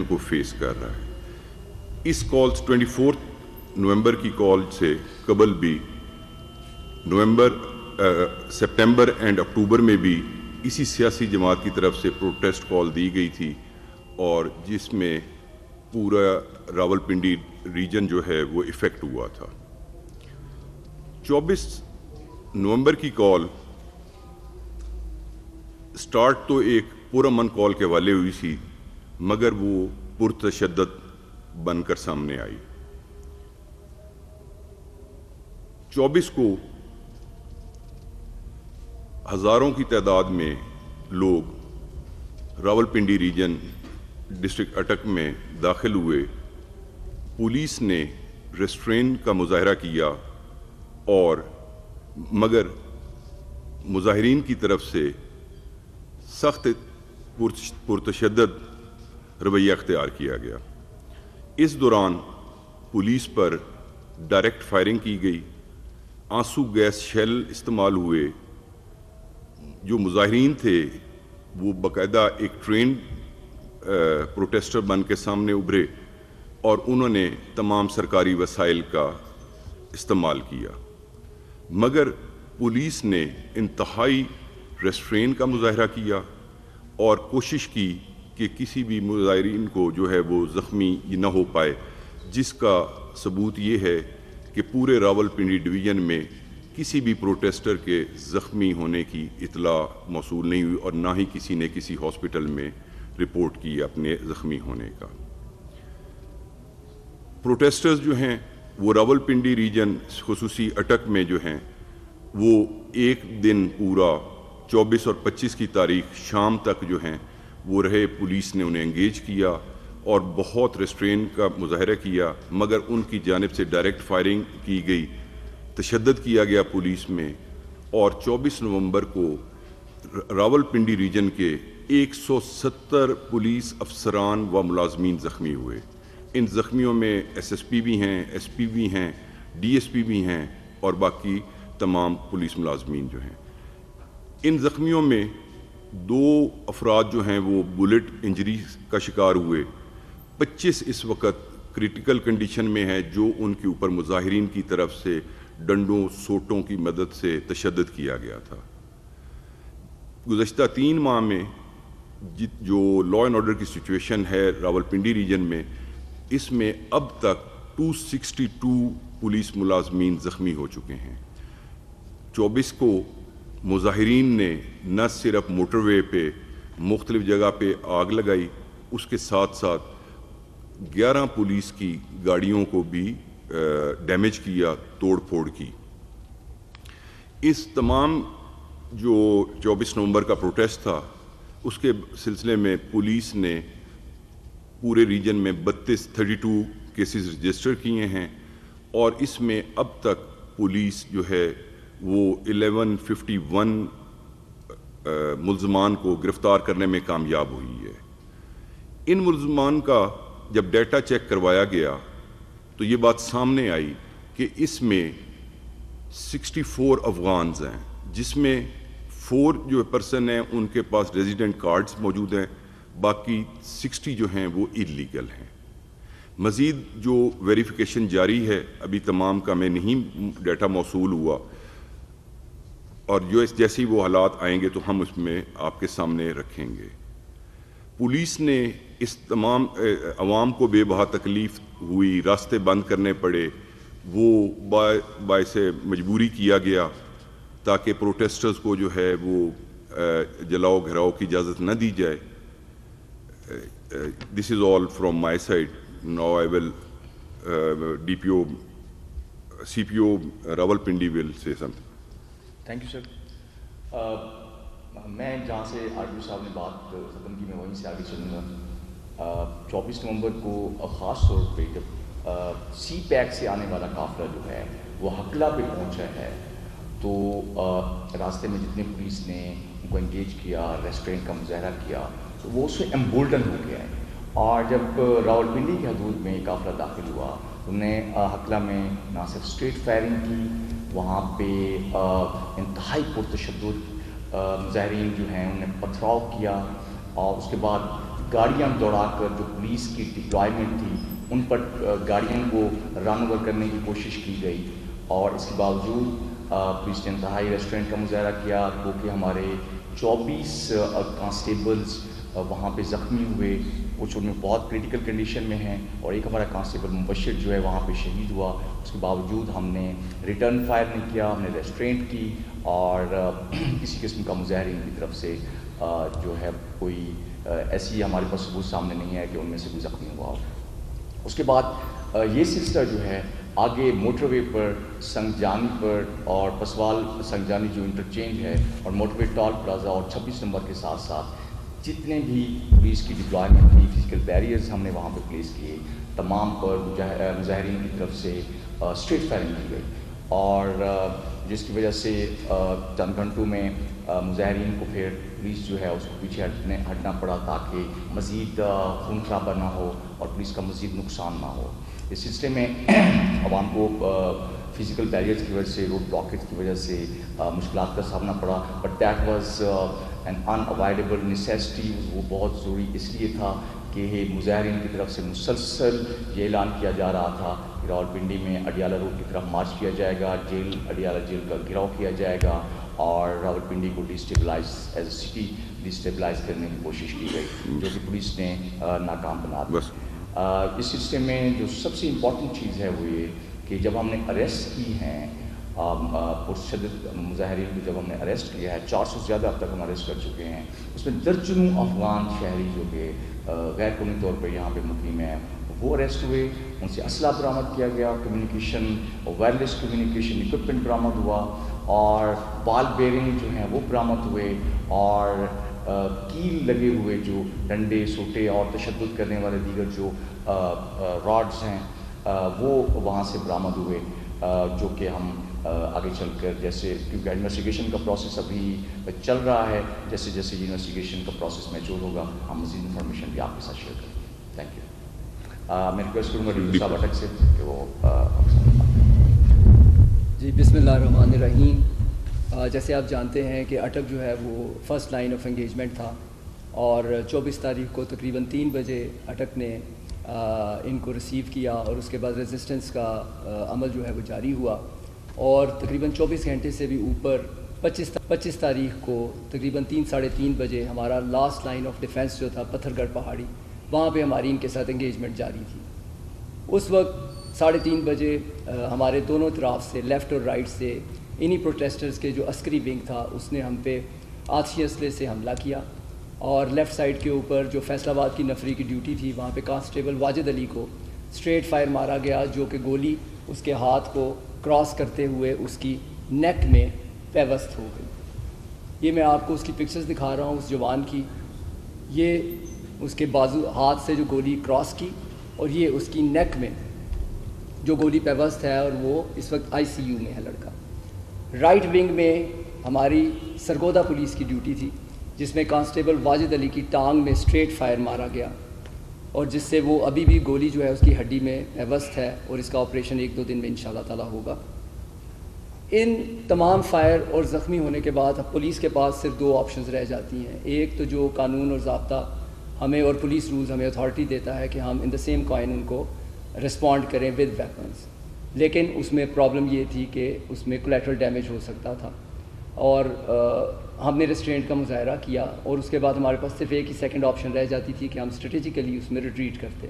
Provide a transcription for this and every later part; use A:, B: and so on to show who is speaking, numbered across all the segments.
A: کو فیس کر رہا ہے. اس کال 24 نومبر کی کال سے قبل بھی سپٹمبر اینڈ اکتوبر میں بھی اسی سیاسی جماعت کی طرف سے پروٹیسٹ کال دی گئی تھی، اور جس میں پورا راولپنڈی ریجن جو ہے وہ افیکٹ ہوا تھا. 24 نومبر کی کال سٹارٹ تو ایک پرامن کال کے حوالے ہوئی تھی، مگر وہ پرتشدد بن کر سامنے آئی. 24 کو ہزاروں کی تعداد میں لوگ راولپنڈی ریجن ڈسٹرکٹ اٹک میں داخل ہوئے. پولیس نے ریسٹرین کا مظاہرہ کیا، اور مگر مظاہرین کی طرف سے سخت پرتشدد رویہ اختیار کیا گیا. اس دوران پولیس پر ڈائریکٹ فائرنگ کی گئی، آنسو گیس شیل استعمال ہوئے. جو مظاہرین تھے وہ باقاعدہ ایک ٹرینڈ پروٹیسٹر بن کے سامنے ابھرے، اور انہوں نے تمام سرکاری وسائل کا استعمال کیا. مگر پولیس نے انتہائی ریسٹرین کا مظاہرہ کیا اور کوشش کی کہ کسی بھی مظاہرین کو جو ہے وہ زخمی نہ ہو پائے، جس کا ثبوت یہ ہے کہ پورے راولپنڈی ڈویژن میں کسی بھی پروٹیسٹر کے زخمی ہونے کی اطلاع موصول نہیں ہوئی، اور نہ ہی کسی نے کسی ہاسپٹل میں رپورٹ کی اپنے زخمی ہونے کا. پروٹیسٹرز جو ہیں وہ راولپنڈی ریجن خصوصی اٹک میں جو ہیں وہ ایک دن پورا 24 اور 25 کی تاریخ شام تک جو ہیں وہ رہے. پولیس نے انہیں انگیج کیا اور بہت ریسٹرین کا مظاہرہ کیا، مگر ان کی جانب سے ڈائریکٹ فائرنگ کی گئی، تشدد کیا گیا پولیس میں. اور 24 نومبر کو راولپنڈی ریجن کے 170 پولیس افسران و ملازمین زخمی ہوئے. ان زخمیوں میں ایس ایس پی بھی ہیں، ایس پی بھی ہیں، ڈی ایس پی بھی ہیں، اور باقی تمام پولیس ملازمین جو ہیں. ان زخمیوں میں 2 افراد جو ہیں وہ بلٹ انجری کا شکار ہوئے. 25 اس وقت کریٹیکل کنڈیشن میں ہے، جو ان کے اوپر مظاہرین کی طرف سے ڈنڈوں سوٹوں کی مدد سے تشدد کیا گیا تھا. گزشتہ 3 ماہ میں جو لا اینڈ آرڈر کی سچویشن ہے راولپنڈی ریجن میں، اس میں اب تک 262 پولیس ملازمین زخمی ہو چکے ہیں. 24 کو مظاہرین نے نہ صرف موٹر وے پہ مختلف جگہ پہ آگ لگائی، اس کے ساتھ ساتھ 11 پولیس کی گاڑیوں کو بھی ڈیمیج کیا، توڑ پھوڑ کی. اس تمام جو 24 نومبر کا پروٹیسٹ تھا، اس کے سلسلے میں پولیس نے پورے ریجن میں 32 کیسز رجسٹر کیے ہیں، اور اس میں اب تک پولیس جو ہے وہ 1151 ملزمان کو گرفتار کرنے میں کامیاب ہوئی ہے. ان ملزمان کا جب ڈیٹا چیک کروایا گیا تو یہ بات سامنے آئی کہ اس میں 64 افغانز ہیں، جس میں 4 جو پرسن ہیں ان کے پاس ریزیڈنٹ کارڈز موجود ہیں، باقی 60 جو ہیں وہ اللیگل ہیں. مزید جو ویریفیکیشن جاری ہے، ابھی تمام کا میں نہیں ڈیٹا موصول ہوا، اور جو جیسے وہ حالات آئیں گے تو ہم اس میں آپ کے سامنے رکھیں گے. پولیس نے اس تمام عوام کو بے بہا تکلیف ہوئی، راستے بند کرنے پڑے، وہ باعث مجبوری کیا گیا تاکہ پروٹیسٹرز کو جو ہے وہ جلاؤ گھراؤ کی اجازت نہ دی جائے. This is all from my side. Now I will DPO, CPO Rawalpindi will say something.
B: Thank you sir. میں جہاں سے آر ٹی او صاحب نے بات ختم کی میں وہیں سے آگے چلوں گا. 24 نومبر کو خاص طور پہ جب سی پیک سے آنے والا قافلہ جو ہے وہ ہکلا پہ پہنچا ہے، تو راستے میں جتنے پولیس نے ان کو انگیج کیا، ریسٹرینٹ کا مظاہرہ کیا، تو وہ اس سے ایمبولڈن ہو گیا ہے. اور جب راولپنڈی کی حدود میں قافلہ داخل ہوا، انہوں نے ہکلا میں نہ صرف اسٹریٹ فائرنگ کی، وہاں پہ انتہائی پرتشدد مظاہرین جو ہیں انہوں نے پتھراؤ کیا، اور اس کے بعد گاڑیاں دوڑا کر جو پولیس کی ڈپلائمنٹ تھی ان پر گاڑیوں کو رن اوور کرنے کی کوشش کی گئی، اور اس کے باوجود پولیس نے انتہائی ریسٹورنٹ کا مظاہرہ کیا، کیونکہ ہمارے 24 کانسٹیبلز وہاں پہ زخمی ہوئے، کچھ ان میں بہت کریٹیکل کنڈیشن میں ہیں، اور ایک ہمارا کانسٹیبل مبشر جو ہے وہاں پہ شہید ہوا۔ اس کے باوجود ہم نے ریٹرن فائر نہیں کیا، ہم نے ریسٹرینٹ کی، اور کسی قسم کا مظاہرین کی طرف سے جو ہے کوئی ایسی ہمارے پاس ثبوت سامنے نہیں ہے کہ ان میں سے کوئی زخمی ہوا ہو۔ اس کے بعد یہ سلسلہ جو ہے آگے موٹر وے پر سنگجانی پر اور پسوال سنگجانی جو انٹرچینج ہے اور موٹر وے ٹول پلازا اور 26 نمبر کے ساتھ ساتھ جتنے بھی پولیس کی ڈپلائمنٹ تھی، فزیکل بیریئرز ہم نے وہاں پہ پلیس کیے، تمام پر مظاہرین کی طرف سے اسٹریٹ فائرنگ کی گئی، اور جس کی وجہ سے چند گھنٹوں میں مظاہرین کو پھر پولیس جو ہے اس کو پیچھے ہٹنا پڑا تاکہ مزید خون خرابہ نہ ہو اور پولیس کا مزید نقصان نہ ہو۔ اس سلسلے میں عوام کو فزیکل بیریئرز کی وجہ سے، روڈ بلاکیج کی وجہ سے مشکلات کا سامنا پڑا، but that was an in avoidable necessity. وہ بہت ضروری اس لیے تھا کہ مظاہرین کی طرف سے مسلسل یہ اعلان کیا جا رہا تھا کہ راولپنڈی میں اڈیالہ روڈ کی طرف مارچ کیا جائے گا، اڈیالہ جیل کا گھیراؤ کیا جائے گا، اور راولپنڈی کو destabilise as a city destabilise کرنے کی کوشش کی گئی، جو کہ پولیس نے ناکام بنا دیا۔ اس سلسلے میں جو سب سے امپورٹنٹ چیز ہے وہ یہ کہ جب ہم نے اریسٹ کی ہیں پرشدت مظاہرین کو، جب ہم نے اریسٹ کیا ہے 400 سے زیادہ اب تک ہم اریسٹ کر چکے ہیں، اس میں درجنوں افغان شہری جو کہ غیر قانونی طور پر یہاں پہ مقیم ہیں وہ اریسٹ ہوئے، ان سے اسلحہ برآمد کیا گیا، کمیونیکیشن وائرلیس کمیونیکیشن اکوپمنٹ برآمد ہوا، اور بال بیرنگ جو ہیں وہ برآمد ہوئے، اور کیل لگے ہوئے جو ڈنڈے سوٹے اور تشدد کرنے والے دیگر جو راڈز ہیں وہ وہاں سے برآمد ہوئے، جو کہ ہم آگے چل کر جیسے، کیونکہ انویسٹیگیشن کا پروسیس ابھی چل رہا ہے، جیسے جیسے یہ انویسٹیگیشن کا پروسیس میچور ہوگا ہم مزید انفارمیشن بھی آپ کے ساتھ شیئر کریں گے۔ Thank you. میں ریکویسٹ کروں گا ڈی صاحب اٹک سے کہ وہ
C: جی بسم اللہ الرحمن الرحیم۔ جیسے آپ جانتے ہیں کہ اٹک جو ہے وہ فرسٹ لائن آف انگیجمنٹ تھا، اور 24 تاریخ کو تقریباً 3 بجے اٹک نے ان کو ریسیو کیا، اور اس کے بعد ریزسٹنس کا عمل جو ہے وہ جاری ہوا، اور تقریباً 24 گھنٹے سے بھی اوپر 25 تاریخ کو تقریباً 3-3:30 بجے ہمارا لاسٹ لائن آف ڈیفینس جو تھا پتھر گڑھ پہاڑی، وہاں پہ ہماری ان کے ساتھ انگیجمنٹ جاری تھی۔ اس وقت 3:30 بجے ہمارے دونوں طرف سے، لیفٹ اور رائٹ سے، انہی پروٹیسٹرز کے جو عسکری ونگ تھا اس نے ہم پہ آتشی اسلحے سے حملہ کیا، اور لیفٹ سائڈ کے اوپر جو فیصل آباد کی نفری کی ڈیوٹی تھی وہاں پہ کانسٹیبل واجد علی کو اسٹریٹ فائر مارا گیا، جو کہ گولی اس کے ہاتھ کو کراس کرتے ہوئے اس کی نیک میں پیوست ہو گئی۔ یہ میں آپ کو اس کی پکچرز دکھا رہا ہوں اس جوان کی، یہ اس کے بازو ہاتھ سے جو گولی کراس کی، اور یہ اس کی نیک میں جو گولی پیوست ہے، اور وہ اس وقت ICU میں ہے لڑکا۔ رائٹ ونگ میں ہماری سرگودا پولیس کی ڈیوٹی تھی، جس میں کانسٹیبل واجد علی کی ٹانگ میں اسٹریٹ فائر مارا گیا، اور جس سے وہ ابھی بھی گولی جو ہے اس کی ہڈی میں پیوست ہے، اور اس کا آپریشن 1-2 دن میں انشاءاللہ تعالیٰ ہوگا۔ ان تمام فائر اور زخمی ہونے کے بعد پولیس کے پاس صرف 2 آپشنز رہ جاتی ہیں۔ ایک تو جو قانون اور ضابطہ ہمیں اور پولیس رولز ہمیں اتھارٹی دیتا ہے کہ ہم ان دا سیم کوائن ان کو رسپونڈ کریں ود ویپنز، لیکن اس میں پرابلم یہ تھی کہ اس میں کولیٹرل ڈیمیج ہو سکتا تھا، اور ہم نے ریسٹرینٹ کا مظاہرہ کیا، اور اس کے بعد ہمارے پاس صرف ایک ہی سیکنڈ آپشن رہ جاتی تھی کہ ہم اسٹریٹجیکلی اس میں ریٹریٹ کرتے۔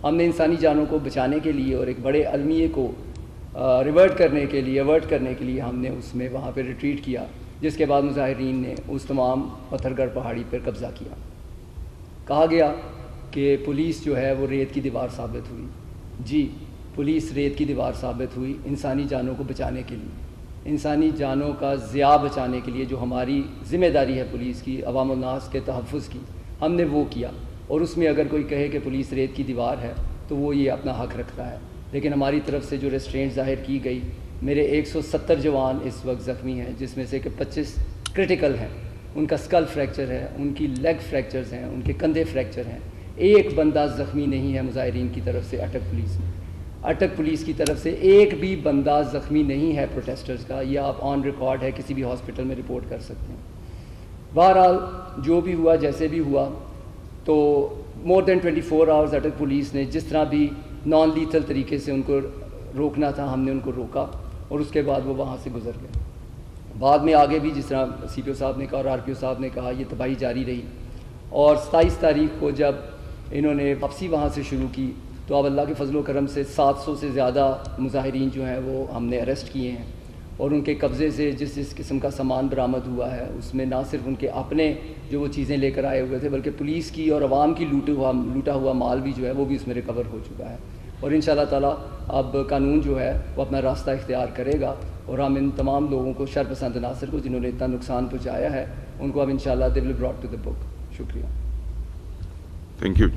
C: ہم نے انسانی جانوں کو بچانے کے لیے اور ایک بڑے المیے کو ایورٹ کرنے کے لیے ہم نے اس میں وہاں پہ ریٹریٹ کیا، جس کے بعد مظاہرین نے اس تمام پتھر گڑھ پہاڑی پر قبضہ کیا۔ کہا گیا کہ پولیس جو ہے وہ ریت کی دیوار ثابت ہوئی۔ جی، پولیس ریت کی دیوار ثابت ہوئی انسانی جانوں کو بچانے کے لیے، انسانی جانوں کا ضیاع بچانے کے لیے، جو ہماری ذمہ داری ہے پولیس کی، عوام الناس کے تحفظ کی، ہم نے وہ کیا۔ اور اس میں اگر کوئی کہے کہ پولیس ریت کی دیوار ہے تو وہ یہ اپنا حق رکھتا ہے، لیکن ہماری طرف سے جو ریسٹرینٹ ظاہر کی گئی، میرے 170 جوان اس وقت زخمی ہیں، جس میں سے کہ 25 کرٹیکل ہیں، ان کا اسکل فریکچر ہے، ان کی لیگ فریکچرز ہیں، ان کے کندھے فریکچر ہیں۔ ایک بندہ زخمی نہیں ہے مظاہرین کی طرف سے اٹک پولیس کی طرف سے ایک بھی بندہ زخمی نہیں ہے پروٹیسٹرز کا، یہ آپ آن ریکارڈ ہے کسی بھی ہاسپٹل میں رپورٹ کر سکتے ہیں۔ بہرحال جو بھی ہوا، جیسے بھی ہوا، تو مور دین 24 آورز اٹک پولیس نے جس طرح بھی نان لیتھل طریقے سے ان کو روکنا تھا ہم نے ان کو روکا اور اس کے بعد وہ وہاں سے گزر گئے. بعد میں آگے بھی جس طرح سی پی او صاحب نے کہا اور آر پی او صاحب نے کہا یہ تباہی جاری رہی. اور 27 تاریخ کو جب انہوں نے واپسی وہاں سے شروع کی تو اب اللہ کے فضل و کرم سے 700 سے زیادہ مظاہرین جو ہیں وہ ہم نے اریسٹ کیے ہیں اور ان کے قبضے سے جس قسم کا سامان برآمد ہوا ہے اس میں نہ صرف ان کے اپنے جو وہ چیزیں لے کر آئے ہوئے تھے بلکہ پولیس کی اور عوام کی لوٹا ہوا مال بھی جو ہے وہ بھی اس میں ریکور ہو چکا ہے. اور ان شاء اللہ تعالیٰ اب قانون جو ہے وہ اپنا راستہ اختیار کرے گا اور ہم ان تمام لوگوں کو شر پسند عناصر کو جنہوں نے اتنا نقصان پہنچایا ہے ان کو اب انشاءاللہ they will be brought to the book. شکریہ.
A: Thank you.